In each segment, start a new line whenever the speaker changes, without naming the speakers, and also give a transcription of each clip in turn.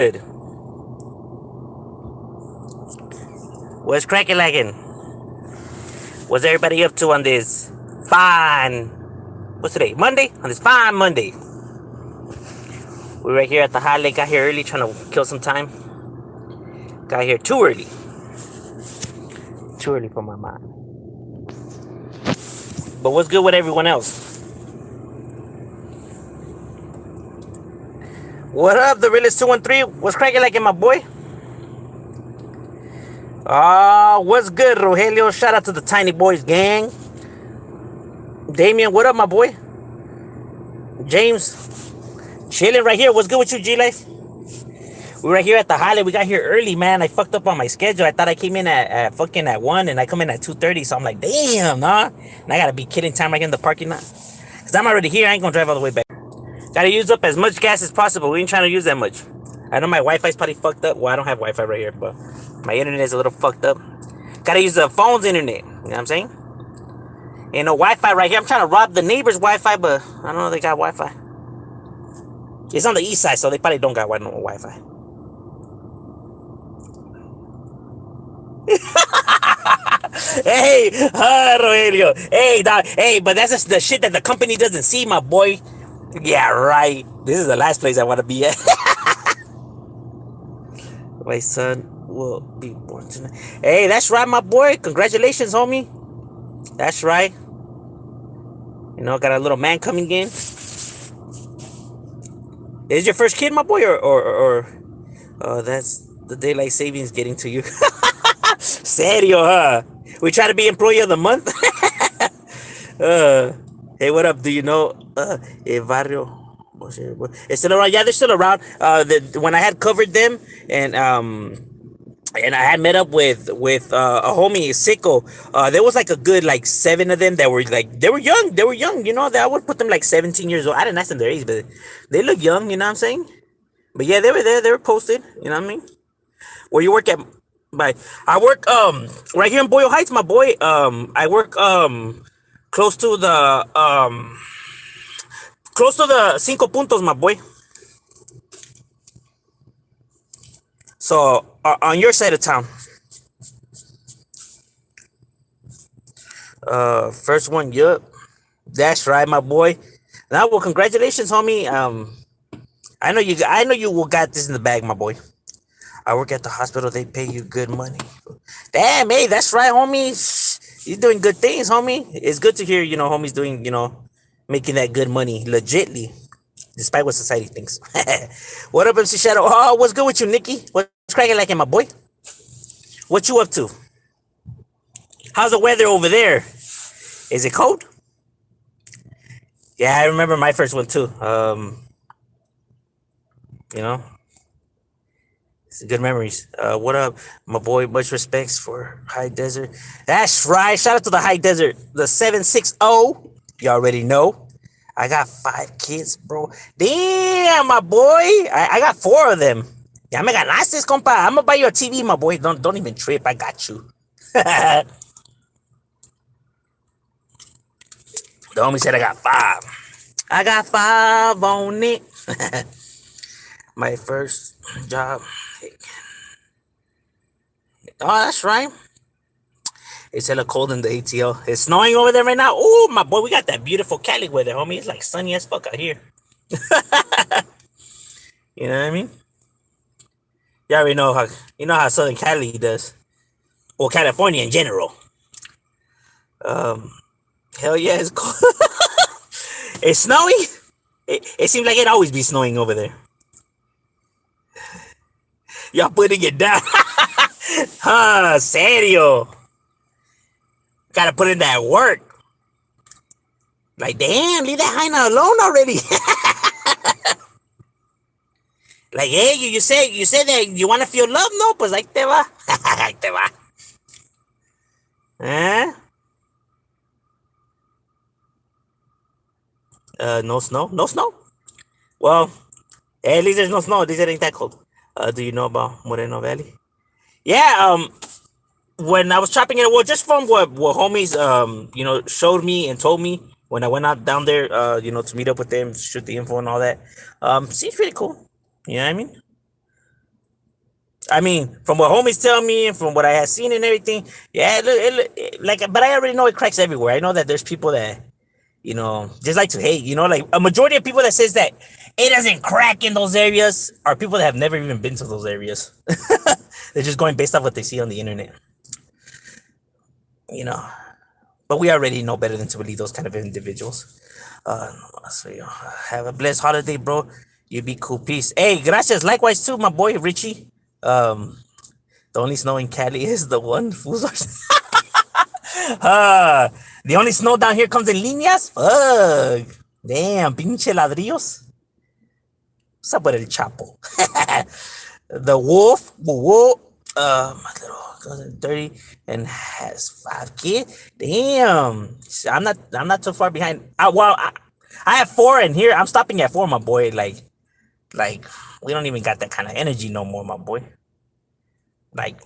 Good. What's cracking lagging? What's everybody up to on this fine? What's today? Monday? On this fine Monday. We're right here at the highlight. Got here early trying to kill some time. Got here too early. Too early for my mind. But what's good with everyone else? What up, the realest 213? What's cracking like my boy? What's good, Rogelio? Shout out to the Tiny Boys gang. Damien, what up, my boy? James, chilling right here. What's good with you, G-Life? We're right here at the highlight. We got here early, man. I fucked up on my schedule. I thought I came in at fucking at 1 and I come in at 2:30. So I'm like, damn, nah. And I gotta be kidding time right here in the parking lot. Cause I'm already here. I ain't gonna drive all the way back. Gotta use up as much gas as possible. We ain't trying to use that much. I know my Wi-Fi's probably fucked up. Well, I don't have Wi-Fi right here, but my internet is a little fucked up. Gotta use the phone's internet. You know what I'm saying? Ain't no Wi-Fi right here. I'm trying to rob the neighbor's Wi-Fi, but I don't know if they got Wi-Fi. It's on the east side, so they probably don't got no Wi-Fi. Hey, Rogelio. Hey, dog. Hey, but that's just the shit that the company doesn't see, my boy. Yeah, right. This is the last place I want to be at. My son will be born tonight. Hey, that's right, my boy. Congratulations, homie. That's right. You know, got a little man coming in. Is your first kid, my boy, or that's the daylight savings getting to you? Serio, huh? We try to be employee of the month. Hey, what up? Do you know Barrio? It's still around. Yeah, they're still around. When I had covered them and I had met up with a homie Sicko. There was like a good like 7 of them that were like they were young. They were young. You know, that I would put them like 17 years old. I didn't ask them their age, but they look young. You know what I'm saying? But yeah, they were there. They were posted. You know what I mean? Where you work at? By I work right here in Boyle Heights, my boy. I work close to the Cinco Puntos, my boy. So on your side of town. First one, yup. That's right, my boy. Now, well, congratulations, homie. I know you will got this in the bag, my boy. I work at the hospital. They pay you good money. Damn, hey, that's right, homie. You're doing good things, homie. It's good to hear, homies doing, making that good money legitly, despite what society thinks. What up, MC Shadow? Oh, what's good with you, Nikki? What's cracking like, my boy? What you up to? How's the weather over there? Is it cold? Yeah, I remember my first one too. You know, it's good memories. What up, my boy? Much respects for High Desert. That's right. Shout out to the High Desert, the 760. You already know. I got 5 kids, bro. Damn, my boy. I got 4 of them. Ya me ganaste, compa. I'm gonna buy you a TV, my boy. Don't even trip. I got you. The homie said I got 5. I got 5 on it. My first job. Oh, that's right. It's hella cold in the ATL. It's snowing over there right now. Oh, my boy, we got that beautiful Cali weather, homie. It's like sunny as fuck out here. You know what I mean? You already know how Southern Cali does. Well, California in general. Hell yeah, it's cold. It's snowing. It seems like it always be snowing over there. Y'all putting it down. Huh, serio. Gotta put in that work. Like, damn, leave that hyena alone already. Like, hey, you said that you want to feel love, no? Pues ahí te va. Ahí te va. Huh? No snow? No snow? Well, at least there's no snow. At least it ain't that cold. Do you know about Moreno Valley? Yeah, when I was chopping it, well, just from what homies, showed me and told me when I went out down there, to meet up with them, shoot the info and all that. Seems pretty cool. You know what I mean? I mean, from what homies tell me and from what I have seen and everything, yeah, like, but I already know it cracks everywhere. I know that there's people that, just like to hate, like a majority of people that says that it doesn't crack in those areas are people that have never even been to those areas. They're just going based off what they see on the internet, you know. But we already know better than to believe those kind of individuals. So have a blessed holiday, bro. You be cool. Peace. Hey, gracias. Likewise too, my boy Richie. Um, the only snow in Cali is the one fools are. The only snow down here comes in líneas. Fuck. Damn, pinche ladrillos. What's up with el Chapo? The wolf, my little cousin 30 and has 5 kids. Damn, I'm not too far behind. I have 4 in here. I'm stopping at 4, my boy. Like we don't even got that kind of energy no more, my boy. Like,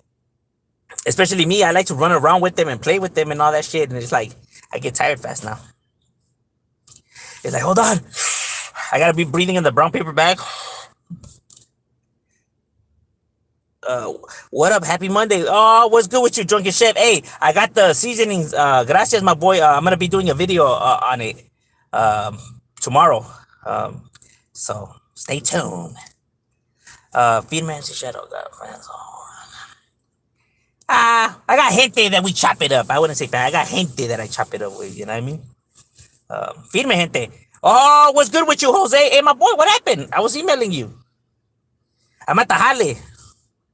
especially me, I like to run around with them and play with them and all that shit. And it's like I get tired fast now. It's like, hold on, I gotta be breathing in the brown paper bag. What up? Happy Monday. Oh, what's good with you, drunken chef? Hey, I got the seasonings. Gracias, my boy. I'm gonna be doing a video on it tomorrow. So stay tuned. Feed man to shadow got friends. I got gente that we chop it up. I wouldn't say that. I got gente that I chop it up with. You know what I mean? Feed me gente. Oh, what's good with you, Jose? Hey, my boy, what happened? I was emailing you. I'm at the Jale.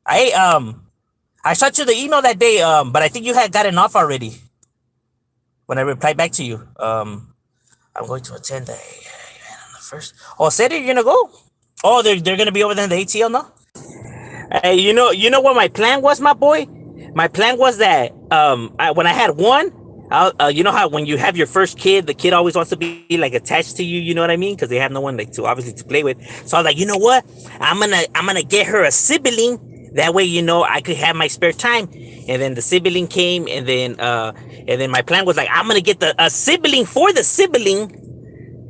I shot you the email that day, but I think you had gotten off already when I replied back to you. I'm going to attend the event on the first. Oh, said it, you're gonna go? Oh, they're gonna be over there in the ATL now? Hey, you know what my plan was, my boy? My plan was that when I had one, you know how when you have your first kid, the kid always wants to be like attached to you. You know what I mean? Because they have no one like to obviously to play with. So I was like, you know what? I'm gonna get her a sibling. That way, I could have my spare time. And then the sibling came, and then my plan was like, I'm gonna get a sibling for the sibling.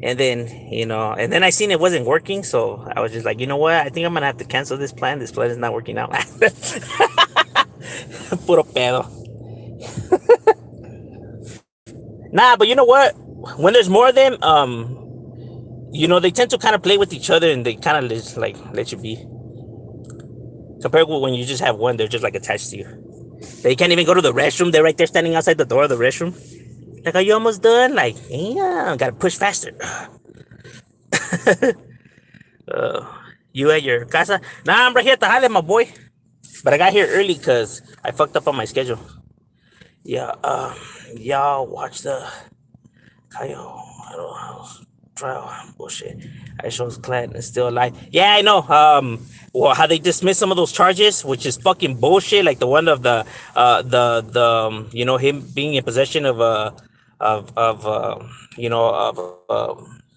And then, and then I seen it wasn't working, so I was just like, you know what? I think I'm gonna have to cancel this plan. This plan is not working out. Puro pedo. Nah, but you know what? When there's more of them, they tend to kind of play with each other, and they kind of just like let you be. Compared with when you just have one, they're just like attached to you. They can't even go to the restroom. They're right there standing outside the door of the restroom. Like, are you almost done? Like, yeah, gotta push faster. You at your casa? Nah, I'm right here at the Highland, my boy. But I got here early because I fucked up on my schedule. Yeah, y'all watch the Cayo House trial bullshit. I shows Clan is still alive. Yeah, I know. Well, how they dismiss some of those charges, which is fucking bullshit. Like the one of him being in possession of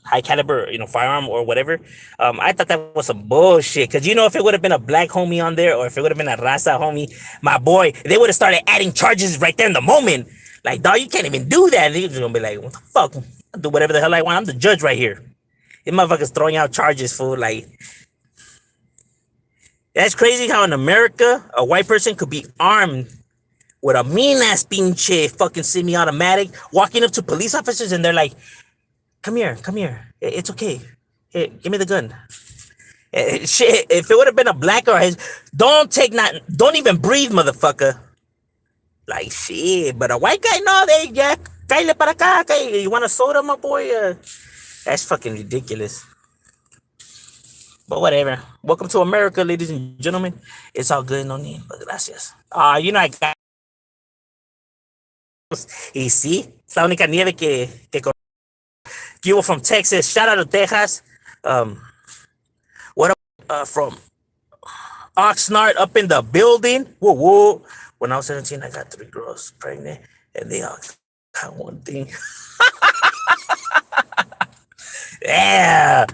high caliber, firearm or whatever. I thought that was some bullshit. Cause if it would have been a black homie on there, or if it would have been a Raza homie, my boy, they would have started adding charges right there in the moment. Like, dog, you can't even do that. And they're just gonna be like, what the fuck? I'll do whatever the hell I want. I'm the judge right here. These motherfuckers throwing out charges for like. That's crazy how in America, a white person could be armed with a mean ass pinche fucking semi-automatic, walking up to police officers and they're like, come here. It's okay. Hey, give me the gun. Shit, if it would have been a black or his, don't even breathe, motherfucker. Like, shit, but a white guy, no, yeah, cállate para acá, you want a soda, my boy? That's fucking ridiculous. But whatever. Welcome to America, ladies and gentlemen. It's all good, no need, but gracias. I got. Y sí, es la única nieve que you from Texas. Shout out to Texas. What up from Oxnard up in the building? Whoa. When I was 17, I got 3 girls pregnant, and they all got one thing. Yeah,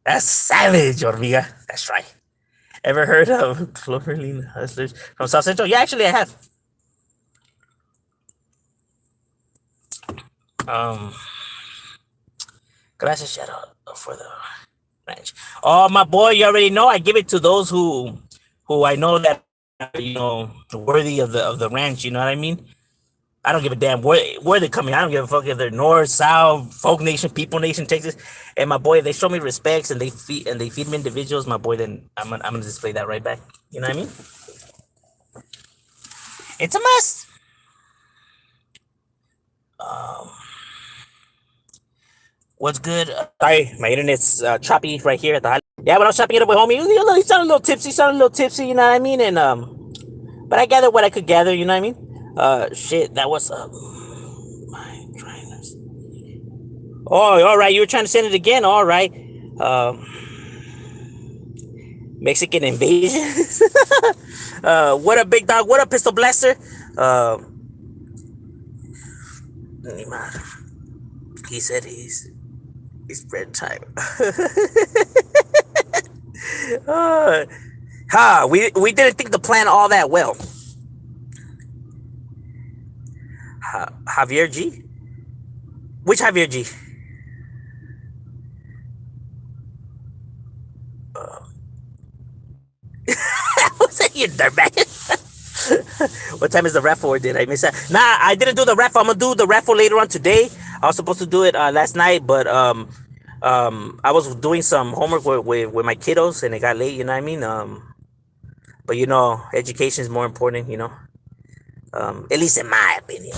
that's savage, Hormiga. That's right. Ever heard of Cloverleaf Hustlers from South Central? Yeah, actually, I have. Gracias, shout out for the ranch. Oh, my boy, you already know I give it to those who who I know that worthy of the ranch. You know what I mean? I don't give a damn where they're coming. I don't give a fuck if they're North, South, Folk Nation, People Nation, Texas. And my boy, they show me respects and they feed me individuals. My boy, then I'm gonna display that right back. You know what I mean? It's a must. What's good? Sorry, my internet's choppy right here at the. Yeah, when I was chopping it up with homie, he sounded a little tipsy. Sounded a little tipsy. You know what I mean? And but I gathered what I could gather. You know what I mean? Shit, that was my trainers. Oh, all right. You were trying to send it again. All right. Um, Mexican invasion. What a big dog. What a pistol blaster. Uh, he said he's red time. We didn't think the plan all that well. Javier G. Which Javier G? What's that? You dirtbag. What time is the raffle, or did I miss that? Nah, I didn't do the raffle. I'm gonna do the raffle later on today. I was supposed to do it last night, but I was doing some homework with my kiddos, and it got late. You know what I mean? But education is more important. At least in my opinion.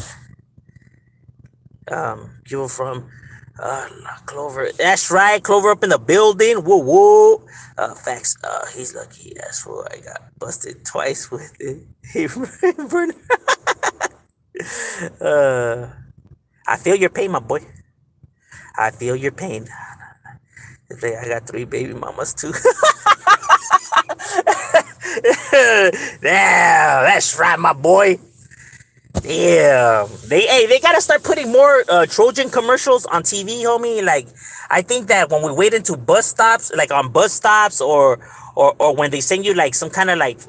You from Clover. That's right, Clover up in the building. Whoa, whoa. Facts. He's lucky. That's what I got busted twice with it. Hey, Bernard. I feel your pain, my boy. I feel your pain. I got 3 baby mamas too. Yeah, that's right, my boy. Yeah, they gotta start putting more Trojan commercials on TV, homie. Like, I think that when we wait into bus stops, like on bus stops, or when they send you like some kind of what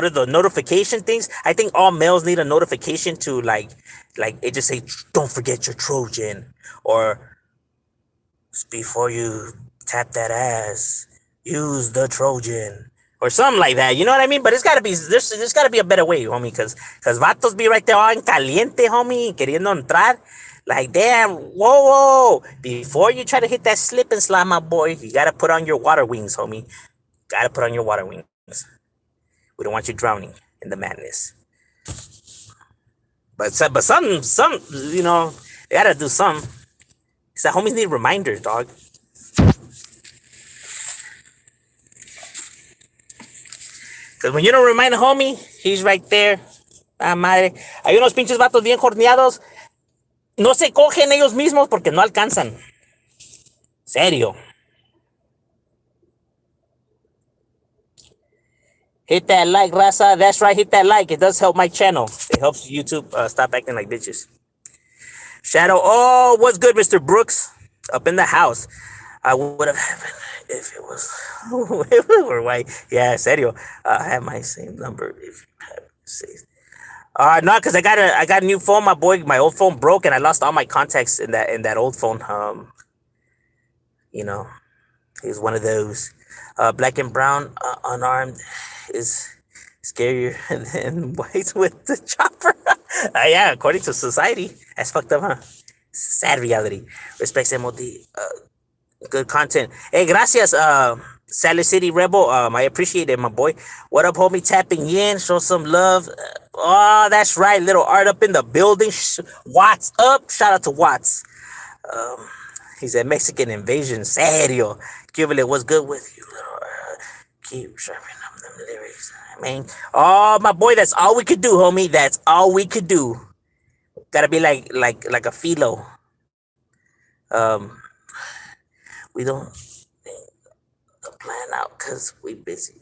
are the notification things? I think all males need a notification to like it just say, don't forget your Trojan, or before you tap that ass, use the Trojan, or something like that. You know what I mean? But there's gotta be a better way, homie, because vatos be right there all en caliente, homie, queriendo entrar. Like, damn, whoa. Before you try to hit that slip and slide, my boy, you gotta put on your water wings, homie. Gotta put on your water wings. We don't want you drowning in the madness. But some, they gotta do some. It's that homies need reminders, dog. Because when you don't remind a homie, he's right there. Ah, madre. Hay unos pinches vatos bien jorneados. No se cogen ellos mismos porque no alcanzan. Serio. Hit that like, raza. That's right, hit that like. It does help my channel. It helps YouTube stop acting like bitches. Shadow. Oh, what's good, Mr. Brooks? Up in the house. I would have if it was if we were white. Yeah, serio. I have my same number if you have safe. No, because I got a new phone, my boy. My old phone broke, and I lost all my contacts in that old phone. You know, he's one of those. Black and brown, unarmed, is scarier than white with the chopper. Yeah, according to society, that's fucked up, huh? Sad reality. Respects M.O.D. Good content. Hey, gracias, Sally City Rebel. I appreciate it, my boy. What up, homie? Tapping in, show some love. Oh, that's right, little art up in the building. Watts up. Shout out to Watts. He said Mexican invasion. Serio. Cubile, what's good with you, little? Keep sharpening up them lyrics. I mean, oh, my boy, that's all we could do, homie. That's all we could do. Gotta be like a philo. Um, we don't plan out because we busy.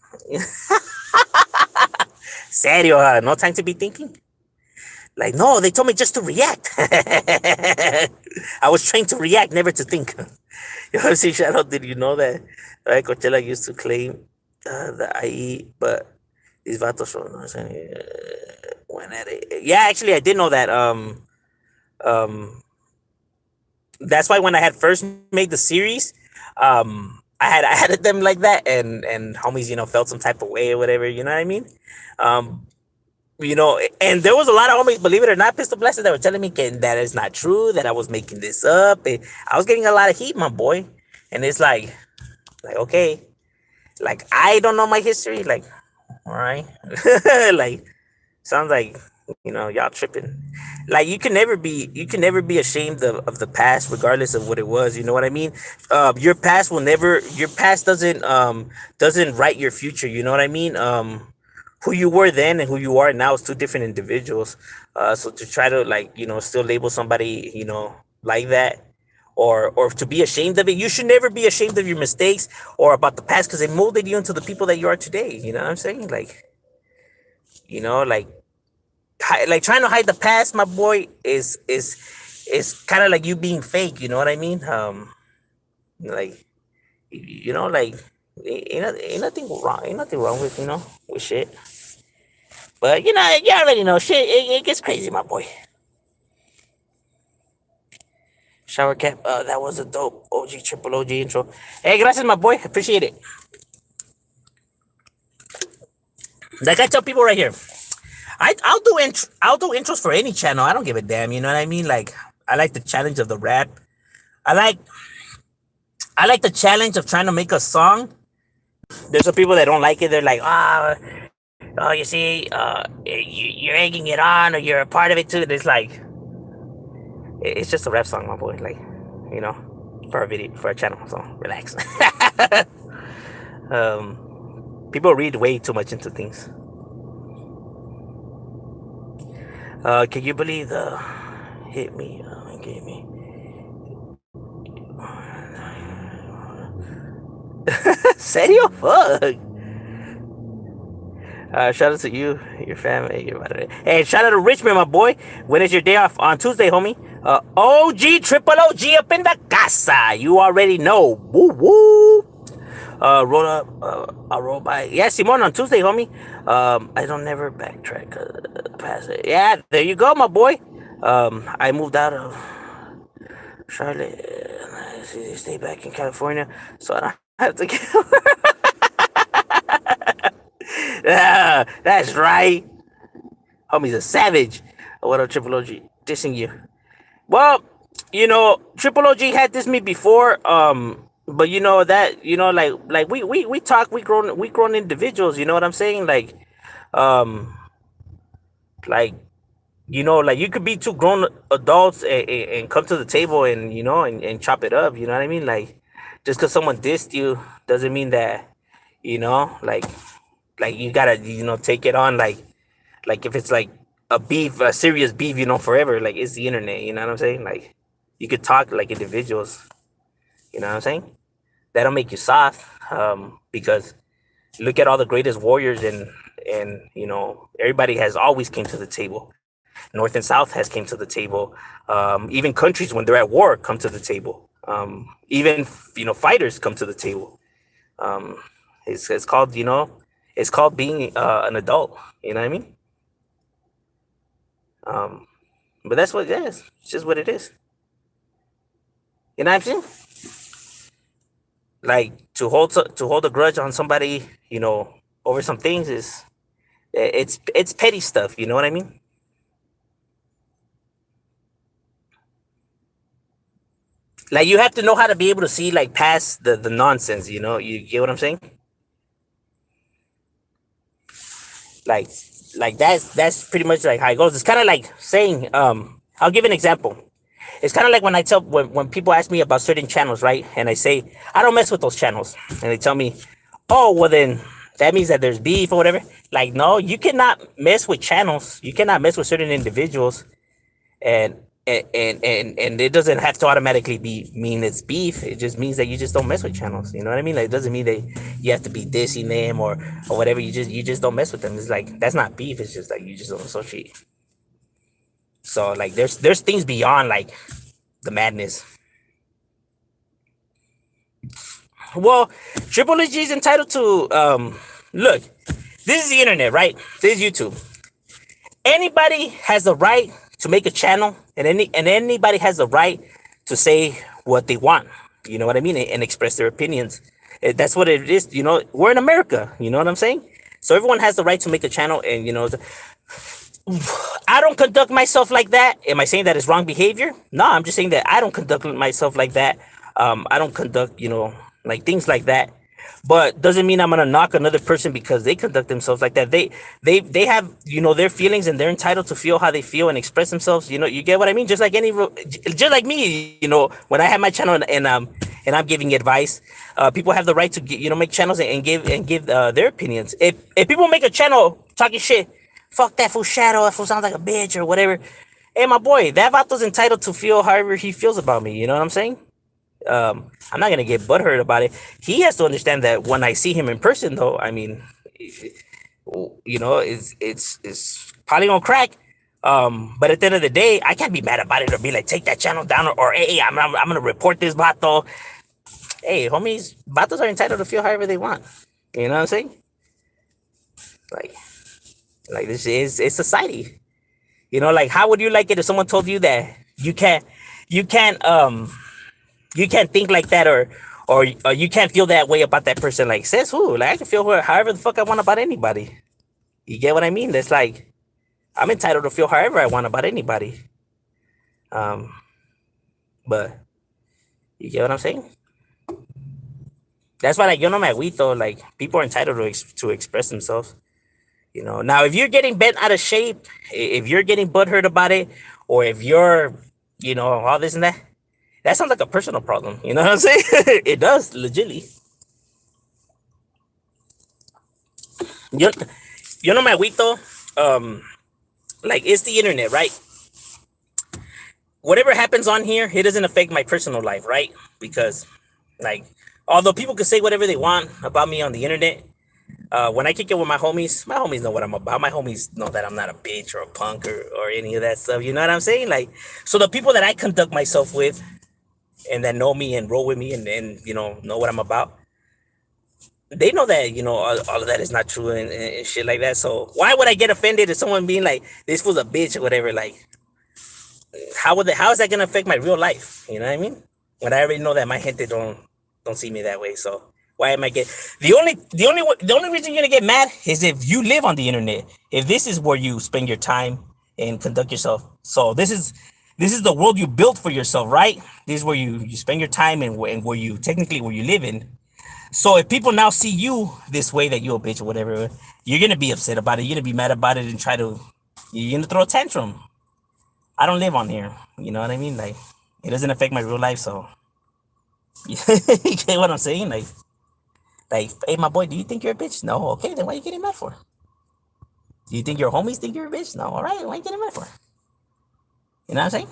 Serio, no time to be thinking. Like, no, they told me just to react. I was trained to react, never to think. Yo, see, Shadow, did you know that Coachella used to claim the IE, but these vatos went at it. Yeah, actually, I did know that. Um, that's why when I had first made the series, I added them like that, and homies, felt some type of way or whatever. You know what I mean? Um, and there was a lot of homies, believe it or not, pistol blasters that were telling me that it's not true, that I was making this up. I was getting a lot of heat, my boy, and it's like okay, like I don't know my history, like all right, like sounds like y'all tripping. Like you can never be ashamed of the past, regardless of what it was. You know what I mean? Your past doesn't write your future. You know what I mean? Who you were then and who you are now is two different individuals. So to try to still label somebody like that, or to be ashamed of it, you should never be ashamed of your mistakes or about the past, because it molded you into the people that you are today. You know what I'm saying? Like like trying to hide the past, my boy, is kind of like you being fake. You know what I mean? Like like ain't nothing wrong with with shit. But you already know shit. It gets crazy, my boy. Shower cap. That was a dope OG triple OG intro. Hey, gracias, my boy. Appreciate it. Like I tell people right here, I'll do intros for any channel. I don't give a damn. You know what I mean? Like I like the challenge of the rap. I like I like the challenge of trying to make a song. There's some people that don't like it. They're like, oh, you see, you're egging it on, or you're a part of it too. It's like, it's just a rap song, my boy. Like, for a video, for a channel. So relax. People read way too much into things. Can you believe the hit me? Gave me. Serio? Fuck. Shout out to you, your family, your mother. Hey, shout out to Richmond, my boy. When is your day off? On Tuesday, homie. OG, triple OG up in the casa. You already know. Woo woo. Roll up, I roll by. Yeah, Simon on Tuesday, homie. I don't never backtrack past it. Yeah, there you go, my boy. I moved out of Charlotte. Stay back in California, so I don't have to get. That's right. Homie's a savage. What up, Triple OG? Dissing you. Well, Triple OG had dissed me before. But that like we talk, we grown individuals. You know what I'm saying? Um, like like you could be two grown adults and come to the table and and chop it up. You know what I mean? Like just because someone dissed you doesn't mean that like you gotta take it on like if it's like a serious beef, forever. Like it's the internet. You know what I'm saying? Like you could talk like individuals. You know what I'm saying? That'll make you soft. Because look at all the greatest warriors, and everybody has always came to the table. North and South has came to the table. Even countries when they're at war come to the table. Even fighters come to the table. Um, it's called it's called being an adult. You know what I mean? Um, but that's what it is. It's just what it is. You know what I'm saying? Like to hold a grudge on somebody, over some things is it's petty stuff. You know what I mean? Like you have to know how to be able to see like past the nonsense. You get what I'm saying? Like that's pretty much like how it goes. It's kind of like saying, I'll give an example. It's kind of like when people ask me about certain channels, right? And I say I don't mess with those channels, and they tell me, oh, well then that means that there's beef or whatever. Like no, you cannot mess with channels. You cannot mess with certain individuals, and and it doesn't have to automatically mean it's beef. It just means that you just don't mess with channels. You know what I mean? Like it doesn't mean that you have to be dissing them or whatever. You just don't mess with them. It's like that's not beef. It's just like you just don't associate. So like there's things beyond like the madness. Well, Triple G is entitled to look. This is the internet, right? This is YouTube. Anybody has the right to make a channel, and anybody has the right to say what they want. You know what I mean? And express their opinions. That's what it is. We're in America. You know what I'm saying? So everyone has the right to make a channel, and I don't conduct myself like that. Am I saying that it's wrong behavior? No, I'm just saying that I don't conduct myself like that. I don't conduct, like things like that. But doesn't mean I'm gonna knock another person because they conduct themselves like that. They have, their feelings, and they're entitled to feel how they feel and express themselves. You get what I mean? Just like me. When I have my channel, and I'm giving advice, people have the right to make channels, and give their opinions. If people make a channel talking shit, fuck that fool Shadow. That fool sounds like a bitch or whatever. Hey, my boy, that vato's entitled to feel however he feels about me. You know what I'm saying? I'm not gonna get butthurt about it. He has to understand that when I see him in person, though, I mean, it's probably gonna crack. But at the end of the day, I can't be mad about it or be like, take that channel down, or hey, I'm gonna report this vato. Hey, homies, vatos are entitled to feel however they want. You know what I'm saying? Like, this is it's society. Like, how would you like it if someone told you that you can't you can't think like that, or you can't feel that way about that person? Like, says who? Like, I can feel however the fuck I want about anybody. You get what I mean? That's like, I'm entitled to feel however I want about anybody. Um, but you get what I'm saying? That's why, like, me agüito. Like, people are entitled to express themselves. Now, if you're getting bent out of shape, if you're getting butthurt about it, or if you're, all this and that, that sounds like a personal problem. You know what I'm saying? It does, legitly. You, me agüito. Like, it's the internet, right? Whatever happens on here, it doesn't affect my personal life, right? Because, like, although people can say whatever they want about me on the internet, when I kick it with my homies know what I'm about. My homies know that I'm not a bitch or a punk, or any of that stuff. You know what I'm saying? Like, so the people that I conduct myself with, and that know me and roll with me, and know what I'm about, they know that, all of that is not true, and shit like that. So why would I get offended if someone being like, this was a bitch or whatever? Like, how is that gonna affect my real life? You know what I mean? When I already know that my gente don't see me that way. So why am I get the only reason you're gonna get mad is if you live on the internet. If this is where you spend your time and conduct yourself. So this is the world you built for yourself, right? This is where you spend your time, and where you technically where you live in. So if people now see you this way, that you a bitch or whatever, you're gonna be upset about it. You're gonna be mad about it, and you're gonna throw a tantrum. I don't live on here. You know what I mean? Like, it doesn't affect my real life, so you get what I'm saying? Like, hey, my boy, do you think you're a bitch? No. Okay, then why are you getting mad for? Do you think your homies think you're a bitch? No. All right, why are you getting mad for? You know what I'm saying?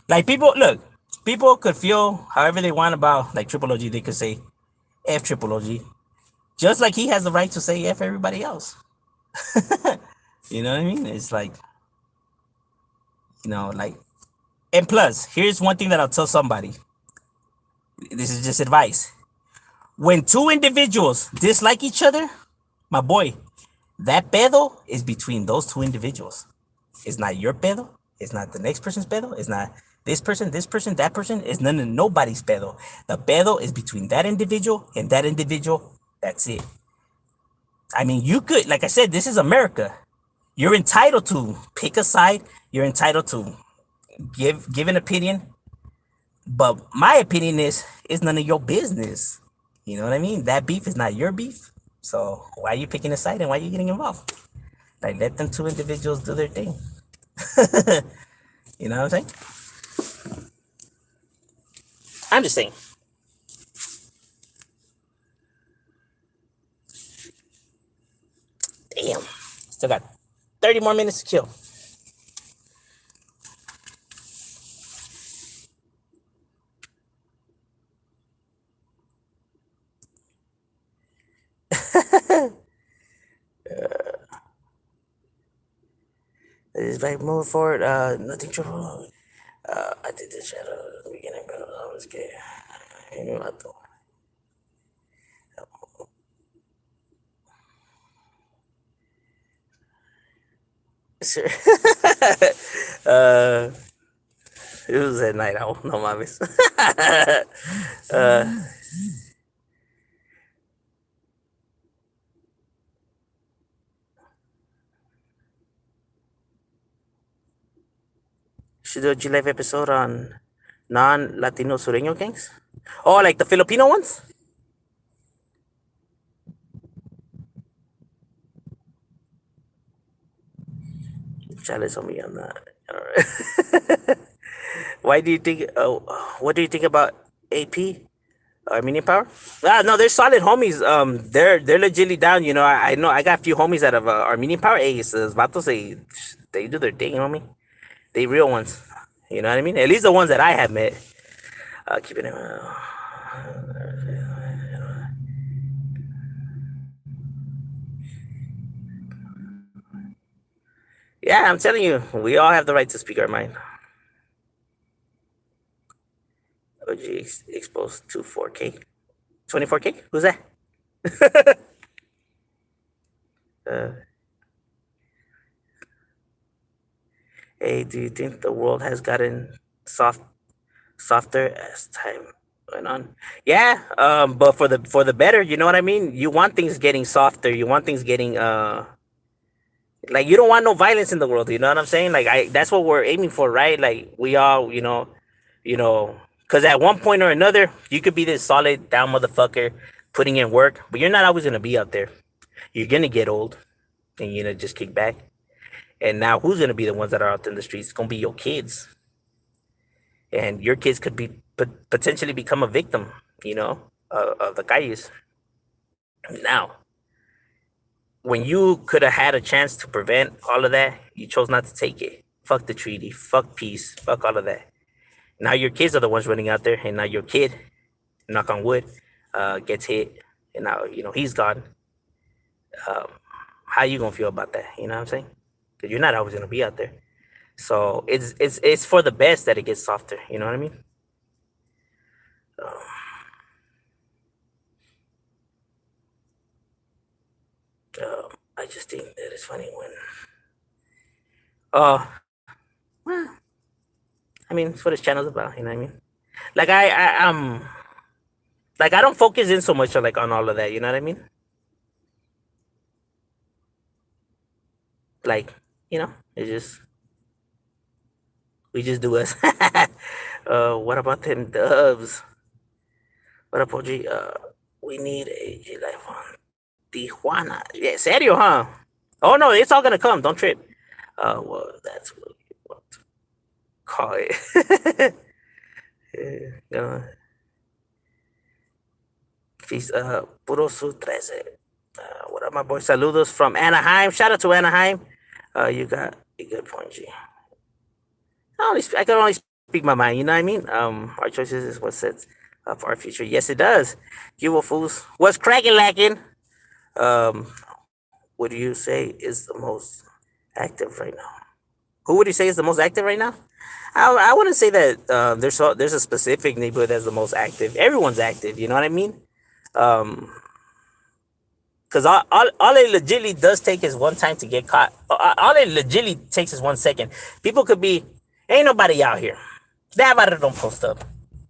Like, people could feel however they want about, like, Triple OG. They could say F Triple OG, just like he has the right to say F everybody else. You know what I mean? It's like, like, and plus, here's one thing that I'll tell somebody. This is just advice. When two individuals dislike each other, my boy, that pedo is between those two individuals. It's not your pedo. It's not the next person's pedo. It's not this person, that person. It's none of nobody's pedo. The pedo is between that individual and that individual. That's it. I mean, you could, like I said, this is America. You're entitled to pick a side. You're entitled to give an opinion. But my opinion is, it's none of your business. You know what I mean? That beef is not your beef. So why are you picking a side, and why are you getting involved? Like, let them two individuals do their thing. You know what I'm saying? I'm just saying. Damn. Still got 30 more minutes to kill. It's like, moving forward. Nothing trouble. I did this at the beginning, but I was gay. Sure. It was at night owl. No mames. Should do a G Live episode on non-Latino Sureño gangs. Oh, like the Filipino ones? Chalice on me on that. All right. Why do you think? What do you think about AP? Armenian Power? Ah, no, they're solid homies. They're legitly down. You know, I know I got a few homies out of Armenian Power. Hey, esos vatos, they do their thing, homie. They real ones. You know what I mean? At least the ones that I have met. Keeping it. Yeah, I'm telling you, we all have the right to speak our mind. OG exposed to 4K, 24K. Who's that? Uh, hey, do you think the world has gotten softer as time went on? Yeah, but for the better. You know what I mean? You want things getting softer. You want things getting like you don't want no violence in the world. You know what I'm saying? Like I that's what we're aiming for, right? Like we all, you know, because at one point or another, you could be this solid down motherfucker putting in work, but you're not always gonna be out there. You're gonna get old, and you're gonna just kick back. And now, who's gonna be the ones that are out in the streets? It's gonna be your kids, and your kids could be potentially become a victim, of the calles. Now, when you could have had a chance to prevent all of that, you chose not to take it. Fuck the treaty. Fuck peace. Fuck all of that. Now your kids are the ones running out there, and now your kid, knock on wood, gets hit, and now he's gone. Um, how you gonna feel about that? You know what I'm saying? Because you're not always gonna be out there. So it's for the best that it gets softer. You know what I mean? Um, I just think that it's funny when. Uh, well, I mean, it's what his channel's about. You know what I mean? Like like I don't focus in so much on like on all of that. You know what I mean? Like it's just we just do us. What about them dubs? What up, OG? We need a J Life on Tijuana. Yeah, serio, huh? Oh no, it's all gonna come. Don't trip. Well, that's what you want to call it. Yeah, feast, Puro Su 13. What up, my boy? Saludos from Anaheim. Shout out to Anaheim. You got a good point, G. I can only speak my mind. You know what I mean? Our choices is what sets up our future. Yes, it does. You will fools. What's cracking, lacking? Um, what do you say is the most active right now? Who would you say is the most active right now? I wouldn't say that there's a specific neighborhood that's the most active. Everyone's active. You know what I mean? Um, Because all it legitly does take is one time to get caught. All it legitly takes is 1 second. People could be, ain't nobody out here. That about it don't post up.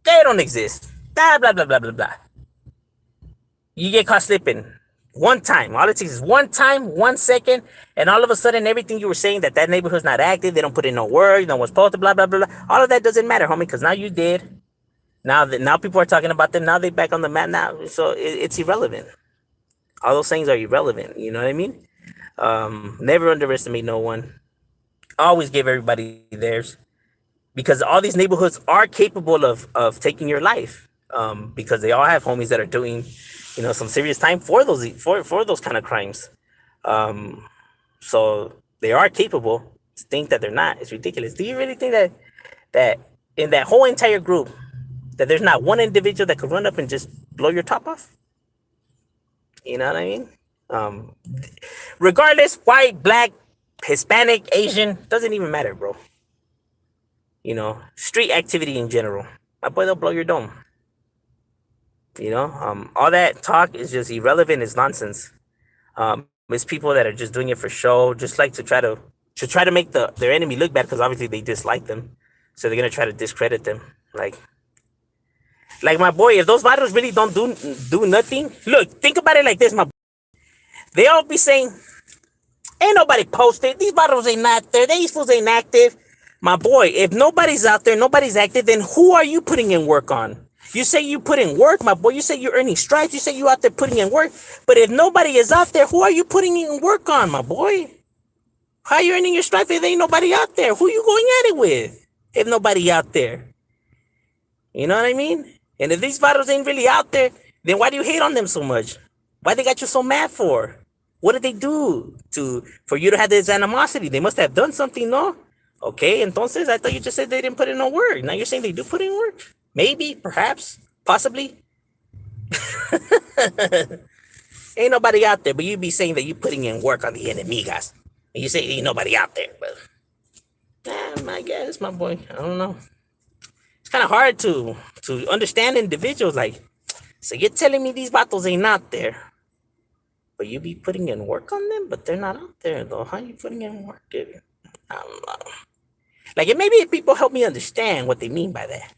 They don't exist. Blah, blah, blah, blah, blah, blah. You get caught slipping. One time. All it takes is one time, 1 second, and all of a sudden, everything you were saying that neighborhood's not active, they don't put in no work, no one's posted, blah, blah, blah, blah. All of that doesn't matter, homie, because now you did. Now people are talking about them. Now they back on the map now. So it's irrelevant. All those things are irrelevant. You know what I mean? Never underestimate no one. Always give everybody theirs, because all these neighborhoods are capable of taking your life. Because they all have homies that are doing, some serious time for those kind of crimes. So they are capable. To think that they're not, it's ridiculous. Do you really think that in that whole entire group that there's not one individual that could run up and just blow your top off? You know what I mean? Regardless, white, black, Hispanic, Asian, doesn't even matter, bro. Street activity in general. My boy, they'll blow your dome. All that talk is just irrelevant. It's nonsense. It's people that are just doing it for show, just like to try to make their enemy look bad, because obviously they dislike them. So they're gonna try to discredit them. Like my boy, if those vatos really don't do nothing, look, think about it like this, my. They all be saying, ain't nobody posted. These bottles ain't out there. These fools ain't active. My boy, if nobody's out there, nobody's active, then who are you putting in work on? You say you put in work, my boy. You say you're earning stripes. You say you out there putting in work. But if nobody is out there, who are you putting in work on, my boy? How are you earning your stripes if ain't nobody out there? Who you going at it with if nobody out there? You know what I mean? And if these bottles ain't really out there, then why do you hate on them so much? Why they got you so mad for? What did they do for you to have this animosity? They must have done something, no? Okay, entonces I thought you just said they didn't put in no work. Now you're saying they do put in work? Maybe, perhaps, possibly. Ain't nobody out there, but you be saying that you putting in work on the enemigas. And you say ain't nobody out there, but I guess, my boy, I don't know. It's kind of hard to understand individuals. Like, so you're telling me these battles ain't out there, but you be putting in work on them, but they're not out there though. How you putting in work? I don't know. Like, it maybe if people help me understand what they mean by that.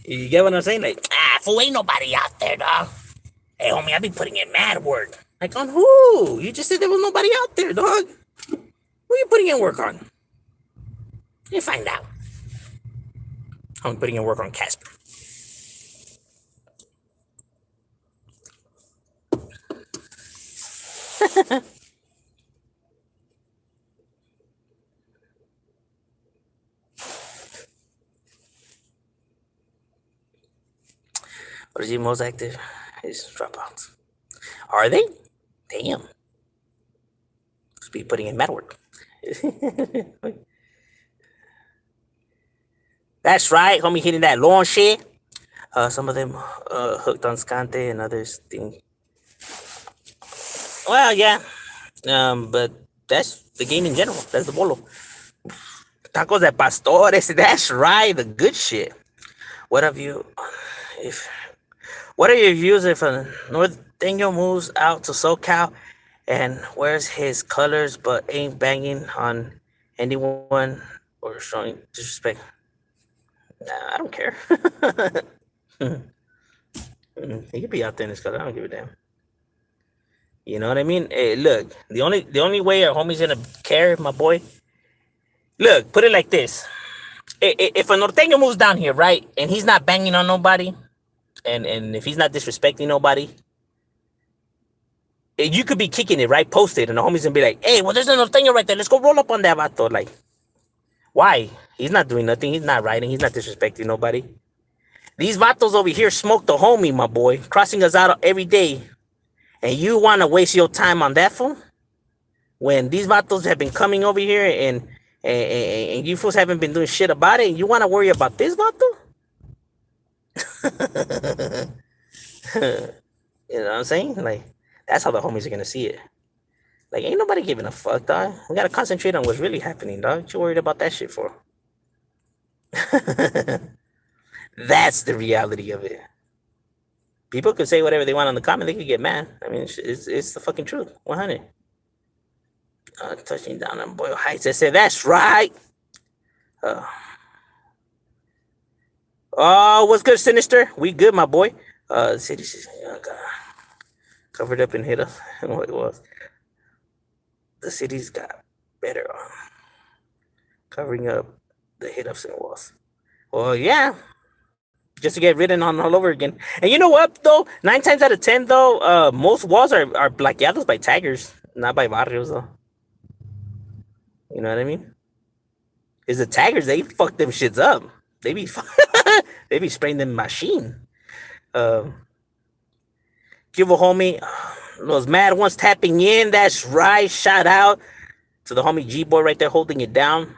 You get what I'm saying? Like, fool, ain't nobody out there, dog. Hey, homie, I be putting in mad work. Like, on who? You just said there was nobody out there, dog. Who you putting in work on? You find out. I'm putting in work on Casper. What is he most active? Is dropouts. Are they? Damn. Must be putting in mad work. That's right, homie, hitting that lawn shit. Some of them hooked on Scante and others think. Well, yeah. But that's the game in general. That's the bolo. Tacos de pastores. That's right, the good shit. What have you? If what are your views if a Norteño moves out to SoCal and wears his colors but ain't banging on anyone or showing disrespect? Nah, I don't care. He could be out there in his color. I don't give a damn. You know what I mean? Hey, look, the only way our homie's gonna care, my boy. Look, put it like this: if a norteño moves down here, right, and he's not banging on nobody, and if he's not disrespecting nobody, you could be kicking it, right, posted, and the homie's gonna be like, "Hey, well, there's a norteño right there. Let's go roll up on that vato." Like, why? He's not doing nothing. He's not riding. He's not disrespecting nobody. These vatos over here smoke the homie, my boy, crossing us out every day, and you want to waste your time on that phone? When these vatos have been coming over here and you fools haven't been doing shit about it, and you want to worry about this vato? You know what I'm saying? Like, that's how the homies are gonna see it. Like, ain't nobody giving a fuck, dog. We gotta concentrate on what's really happening, dog. What you worried about that shit for? That's the reality of it. People could say whatever they want on the comment. They could get mad. I mean, it's the fucking truth. 100. Touching down on Boyle Heights. I said, that's right. Oh, what's good, Sinister? We good, my boy. The city covered up and hit us. What it was. The city's got better on covering up the hit ups and walls. Well, yeah. Just to get ridden on all over again. And you know what, though? 9 times out of 10, though, most walls are blaqueados by taggers, not by barrios, though. You know what I mean? Is the taggers, they fuck them shits up. They be they be spraying them machine. Give a homie those mad ones tapping in. That's right. Shout out to the homie G boy right there holding it down.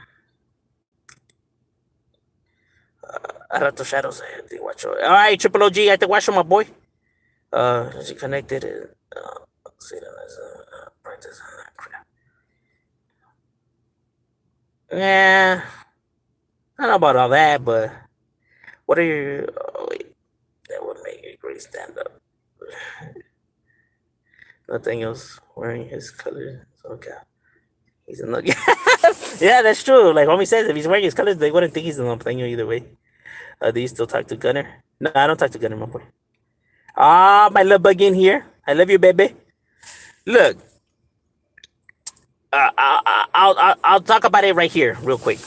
Arato Shadows. All right, Triple OG. I think watch my boy. Is he connected? See that as a practice. Crap. Yeah. I don't know about all that, but what are your. Oh, wait. That would make a great stand up. Nothing else wearing his colors. Okay. He's a no. Yeah, that's true. Like homie says, if he's wearing his colors, they wouldn't think he's a norteño either way. Do you still talk to Gunner? No, I don't talk to Gunner, my boy. Ah, my little bug in here. I love you, baby. Look, I'll talk about it right here, real quick.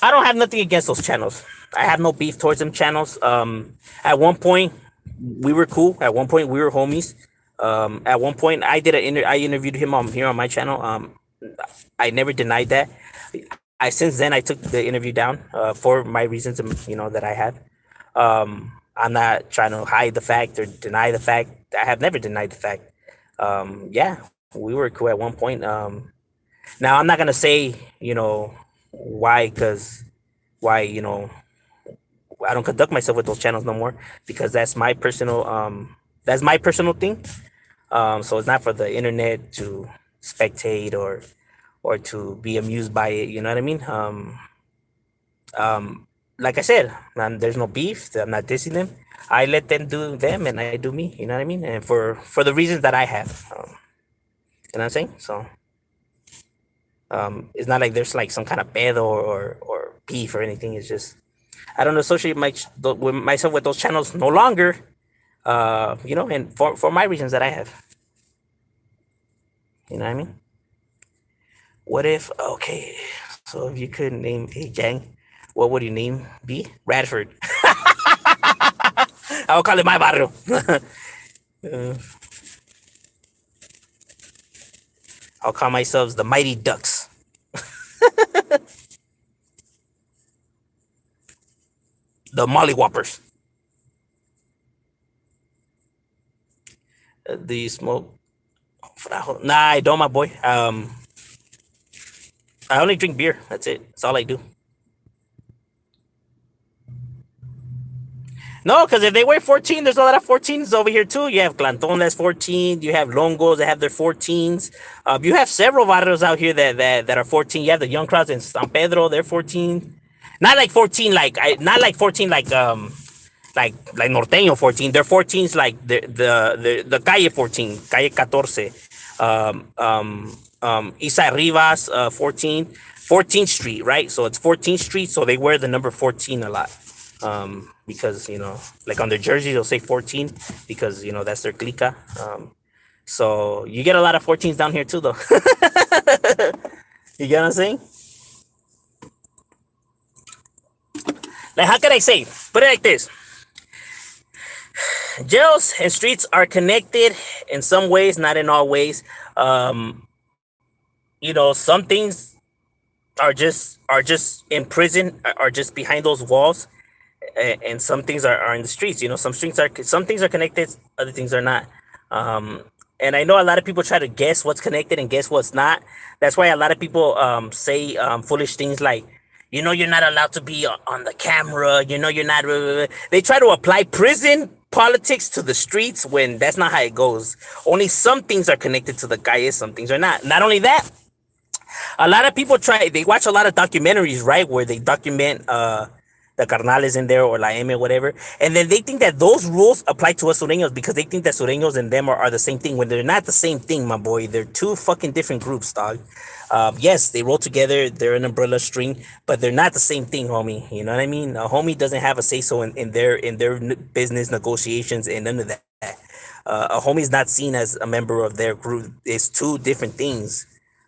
I don't have nothing against those channels. I have no beef towards them channels. At one point, we were cool. At one point, we were homies. At one point, I interviewed him on here on my channel. I never denied that. I since then I took the interview down for my reasons, that I have. I'm not trying to hide the fact or deny the fact. I have never denied the fact. Yeah, we were cool at one point. Now I'm not gonna say why, because why I don't conduct myself with those channels no more, because that's my personal thing. So it's not for the internet to spectate or to be amused by it. You know what I mean? Like I said, man, there's no beef. I'm not dissing them. I let them do them, and I do me. You know what I mean? And for the reasons that I have. You know what I'm saying? So it's not like there's like some kind of pedo or beef or anything. It's just I don't associate with myself with those channels no longer. And for my reasons that I have. You know what I mean? What if okay? So if you could name a gang, what would your name be? Radford. I'll call it my barrio. I'll call myself the Mighty Ducks. The Molly Whoppers. Do you smoke? Nah, I don't, my boy. I only drink beer. That's it. That's all I do. No, because if they weigh 14, there's a lot of 14s over here too. You have Clanton that's 14. You have Longos that have their 14s. You have several barrios out here that are 14. You have the Young Crowds in San Pedro. They're 14. Not like 14 not like 14 like Norteño 14. They're 14s like the Calle 14, Calle 14. Isa Rivas 14. 14th Street, right? So it's 14th Street, so they wear the number 14 a lot. Because like on their jersey they'll say 14 because that's their clica. So you get a lot of 14s down here too, though. You get what I'm saying? Like, how can I say? Put it like this: jails and streets are connected in some ways, not in all ways. Some things are just in prison, are just behind those walls, and some things are in the streets. Some things are connected, other things are not. And I know a lot of people try to guess what's connected and guess what's not. That's why a lot of people say foolish things like, you're not allowed to be on the camera. You're not. They try to apply prison politics to the streets when that's not how it goes. Only some things are connected to the calle, some things are not. Not only that, a lot of people they watch a lot of documentaries, right, where they document the carnales in there or la M or whatever, and then they think that those rules apply to us sureños because they think that sureños and them are the same thing, when they're not the same thing, my boy. They're two fucking different groups, dog. Yes, they roll together, they're an umbrella string, but they're not the same thing, homie. You know what I mean? A homie doesn't have a say so in their business negotiations and none of that. A homie's not seen as a member of their group. It's two different things.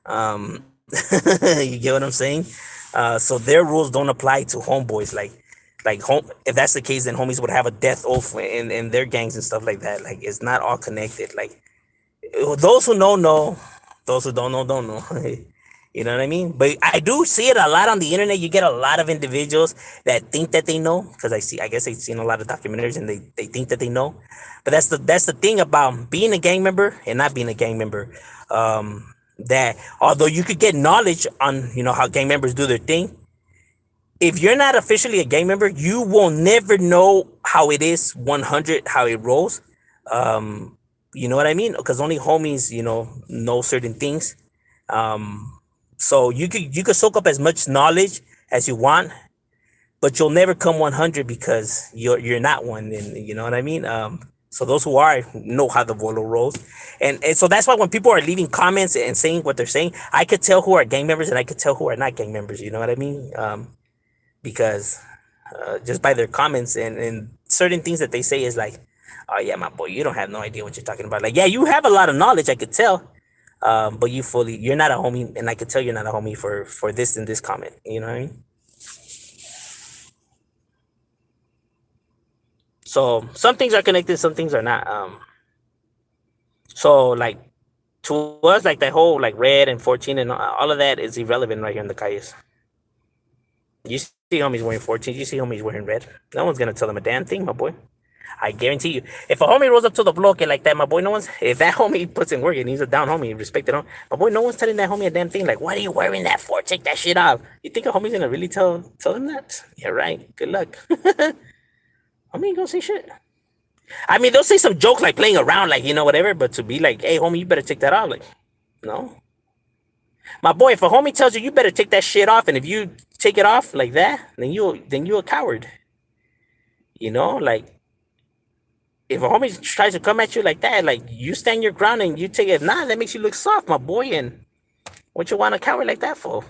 You get what I'm saying? So their rules don't apply to homeboys. If that's the case, then homies would have a death oath in their gangs and stuff like that. Like, it's not all connected. Like, those who know, those who don't know, don't know. You know what I mean? But I do see it a lot on the internet. You get a lot of individuals that think that they know, because I guess they've seen a lot of documentaries and they think that they know. But that's the thing about being a gang member and not being a gang member. That although you could get knowledge on how gang members do their thing, if you're not officially a gang member, you will never know how it is 100, how it rolls. You know what I mean? Because only homies know certain things. So you could soak up as much knowledge as you want, but you'll never come 100 because you're not one. And you know what I mean? So those who are know how the Volo rolls, and so that's why when people are leaving comments and saying what they're saying, I could tell who are gang members and I could tell who are not gang members. You know what I mean? Because just by their comments and certain things that they say is like, oh yeah, my boy, you don't have no idea what you're talking about. Like, yeah, you have a lot of knowledge, I could tell, but you're not a homie, and I could tell you're not a homie for this and this comment. You know what I mean? So some things are connected, some things are not. So like to us, like that whole like red and 14 and all of that is irrelevant right here in the calles. You see homies wearing 14, you see homies wearing red. No one's gonna tell them a damn thing, my boy. I guarantee you. If a homie rolls up to the block like that, my boy, no one's. If that homie puts in work and he's a down homie, respected home, my boy, no one's telling that homie a damn thing. Like, why are you wearing that for? Take that shit off. You think a homie's gonna really tell him that? Yeah, right. Good luck. Homie ain't gonna say shit. I mean, they'll say some joke like playing around, like whatever. But to be like, hey, homie, you better take that off. Like, no, my boy. If a homie tells you you better take that shit off, and if you take it off like that, then you a coward. Like if a homie tries to come at you like that, like you stand your ground and you take it. Nah, that makes you look soft, my boy. And what you want a coward like that for?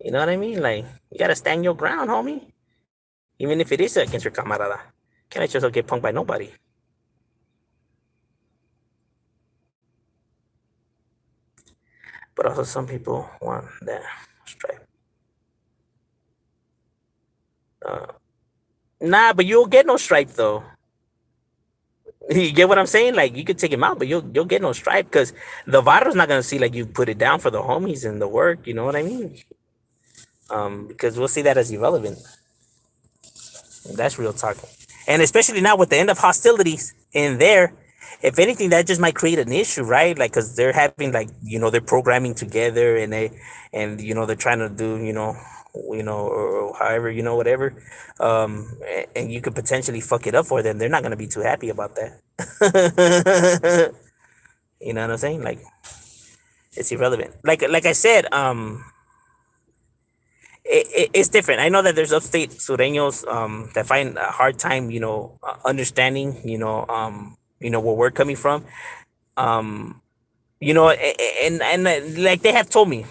You know what I mean? Like you gotta stand your ground, homie. Even if it is against your camarada. Can't let yourself get punked by nobody. But also some people want that stripe. Uh, nah, but you'll get no stripe though. You get what I'm saying? Like you could take him out, but you'll get no stripe because the Varro's not gonna see like you put it down for the homies and the work. You know what I mean? Because we'll see that as irrelevant. That's real talk. And especially now with the end of hostilities in there, if anything, that just might create an issue, right? Like, cause they're having like they're programming together and they're trying to do or however whatever, and you could potentially fuck it up for them. They're not gonna be too happy about that. You know what I'm saying? Like, it's irrelevant. Like I said, it's different. I know that there's upstate sureños that find a hard time, understanding, where we're coming from. Um, and like they have told me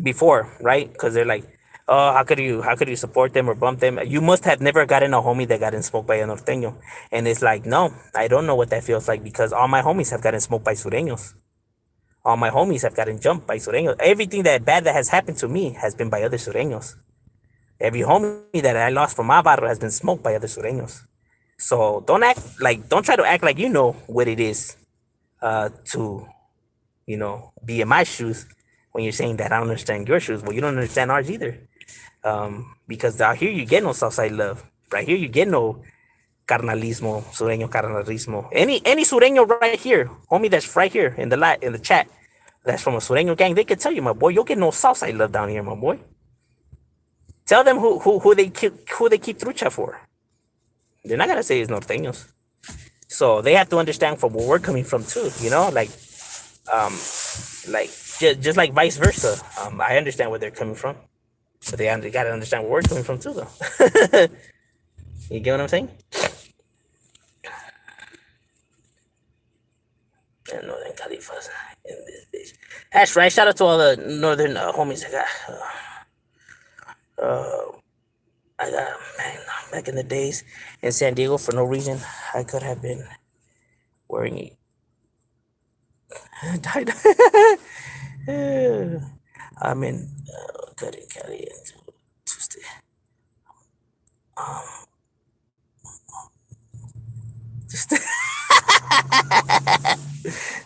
before, right? Because they're like, oh, how could you support them or bump them? You must have never gotten a homie that gotten smoked by a norteño. And it's like, no, I don't know what that feels like because all my homies have gotten smoked by sureños. All my homies have gotten jumped by sureños. Everything that bad that has happened to me has been by other sureños. Every homie that I lost from my barrio has been smoked by other sureños. So don't try to act like you know what it is to be in my shoes when you're saying that I don't understand your shoes. Well, you don't understand ours either. Because out here you get no Southside love. Right here you get no carnalismo, sureño carnalismo. Any sureño right here, homie, that's right here in the chat, that's from a sureño gang, they can tell you, my boy, you'll get no Southside love down here, my boy. Tell them who they keep trucha for. They're not gonna say it's norteños. So they have to understand from where we're coming from too. Um, like just like vice versa. I understand where they're coming from, but they gotta understand where we're coming from too, though. You get what I'm saying? And Northern Califas in this bitch. That's right. Shout out to all the northern homies uh, I got, man, back in the days in San Diego for no reason. I could have been wearing it. Died. I'm in cutting Cali into Tuesday. Um, just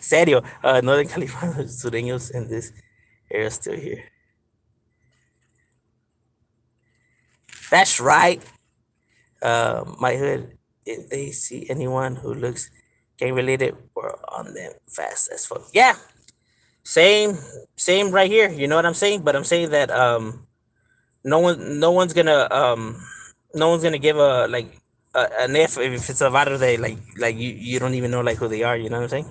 serio, Northern California sureños in this area still here. That's right. My hood, if they see anyone who looks gang related, we're on them fast as fuck. Yeah, same right here. You know what I'm saying? But I'm saying that no one's gonna give a like an if it's a matter they like you don't even know like who they are. You know what I'm saying?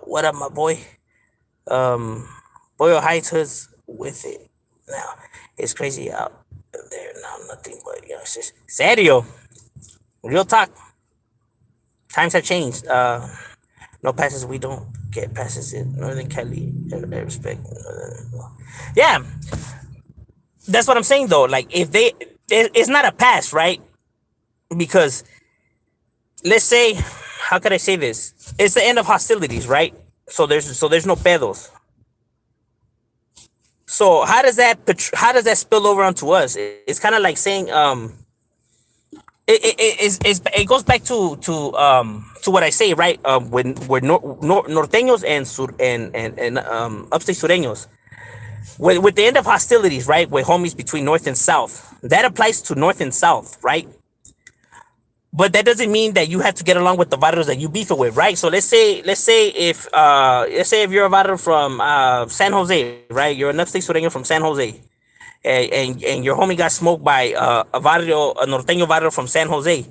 What up, my boy? Boyle Heights Hoods with it. Now it's crazy out There now nothing but it's just serio. Real talk. Times have changed. No passes. We don't get passes in Northern Cali. I respect. Yeah, that's what I'm saying though. Like if it's not a pass, right? Because let's say, how could I say this? It's the end of hostilities, right? So there's no pedos. So how does that spill over onto us? It's kind of like saying it goes back to what I say, right? When we're norteños and upstate sureños, with the end of hostilities, right? With homies between north and south, that applies to north and south, right? But that doesn't mean that you have to get along with the barrios that you beef it with, right? So let's say if you're a barrio from San Jose, right? You're an upstate sureño from San Jose, and your homie got smoked by a norteño barrio from San Jose,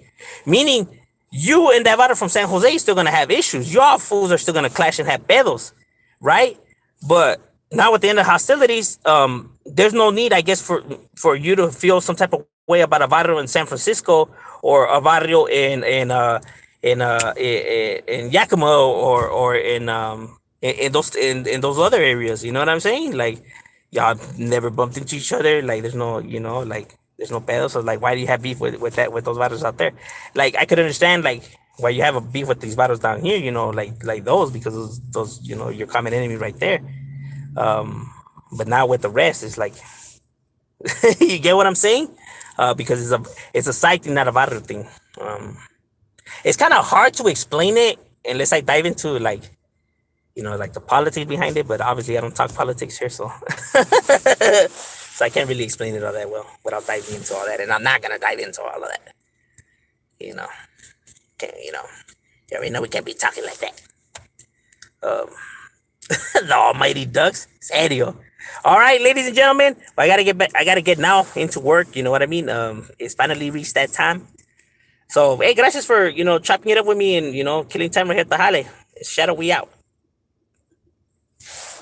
meaning you and that barrio from San Jose is still gonna have issues. Y'all fools are still gonna clash and have pedos, right? But now with the end of hostilities, there's no need, I guess, for you to feel some type of way about a barrio in San Francisco or a barrio in Yakima or in those other areas. You know what I'm saying? Like y'all never bumped into each other. Like there's no, like there's no pedos. So like, why do you have beef with those barrios out there? Like I could understand like why you have a beef with these barrios down here. Like those, because those your common enemy right there. But now with the rest, it's like you get what I'm saying? Because it's a side thing, not a barrio thing. It's kind of hard to explain it unless I dive into like like the politics behind it. But obviously, I don't talk politics here, so so I can't really explain it all that well without diving into all that. And I'm not gonna dive into all of that. You know, can't, you already know we can't be talking like that. Um, the almighty ducks, serio. All right, ladies and gentlemen, I gotta get back. I gotta get now into work. You know what I mean? It's finally reached that time. So, hey, gracias for chopping it up with me and killing time right here at the Jale. Shadow, we out.